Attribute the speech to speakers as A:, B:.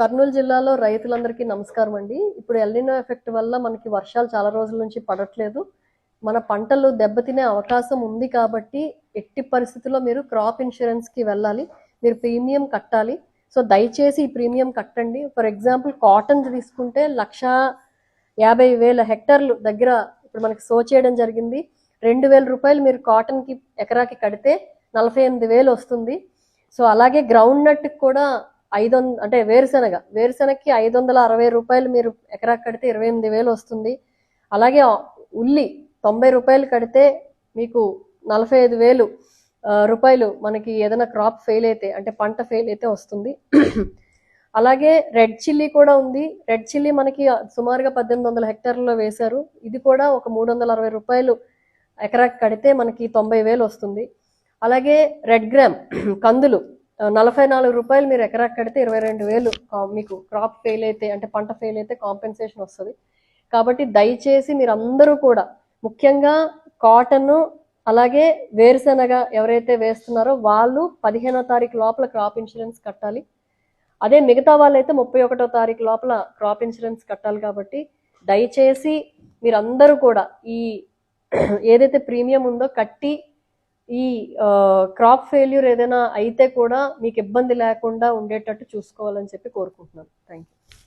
A: కర్నూలు జిల్లాలో రైతులందరికీ నమస్కారం అండి. ఇప్పుడు ఎల్‌నినో ఎఫెక్ట్ వల్ల మనకి వర్షాలు చాలా రోజుల నుంచి పడట్లేదు. మన పంటలు దెబ్బతినే అవకాశం ఉంది కాబట్టి ఎట్టి పరిస్థితుల్లో మీరు క్రాప్ ఇన్సూరెన్స్‌కి వెళ్ళాలి. మీరు ప్రీమియం కట్టాలి. సో, దయచేసి ఈ ప్రీమియం కట్టండి. ఫర్ ఎగ్జాంపుల్ కాటన్ తీసుకుంటే 1,50,000 హెక్టార్లు దగ్గర ఇప్పుడు మనకి సో చేయడం జరిగింది. రూ. 2,000 మీరు కాటన్‌కి ఎకరాకి కడితే 48,000 వస్తుంది. సో, అలాగే గ్రౌండ్ నట్‌కి కూడా అంటే వేరుశనగకి రూ. 560 మీరు ఎకరాకి కడితే 28,000 వస్తుంది. అలాగే ఉల్లి రూ. 90 కడితే మీకు 45,000 రూపాయలు మనకి ఏదైనా క్రాప్ ఫెయిల్ అయితే అంటే పంట ఫెయిల్ అయితే వస్తుంది. అలాగే రెడ్ చిల్లీ కూడా ఉంది. రెడ్ చిల్లీ మనకి సుమారుగా 1,800 హెక్టార్లలో వేశారు. ఇది కూడా ఒక రూ. 360 ఎకరాకి కడితే మనకి 90,000 వస్తుంది. అలాగే రెడ్ గ్రామ్ కందులు రూ. 44 మీరు ఎకరాకి కడితే 22,000 మీకు క్రాప్ ఫెయిల్ అయితే అంటే పంట ఫెయిల్ అయితే కాంపెన్సేషన్ వస్తుంది. కాబట్టి దయచేసి మీరు అందరూ కూడా ముఖ్యంగా కాటన్ అలాగే వేరుశనగ ఎవరైతే వేస్తున్నారో వాళ్ళు 15వ తారీఖు లోపల క్రాప్ ఇన్సూరెన్స్ కట్టాలి. అదే మిగతా వాళ్ళైతే 31వ తారీఖు లోపల క్రాప్ ఇన్సూరెన్స్ కట్టాలి. కాబట్టి దయచేసి మీరందరూ కూడా ఈ ఏదైతే ప్రీమియం ఉందో కట్టి ఈ క్రాప్ ఫెయిల్యూర్ ఏదైనా అయితే కూడా మీకు ఇబ్బంది లేకుండా ఉండేటట్టు చూసుకోవాలని చెప్పి కోరుకుంటున్నాను. Thank you.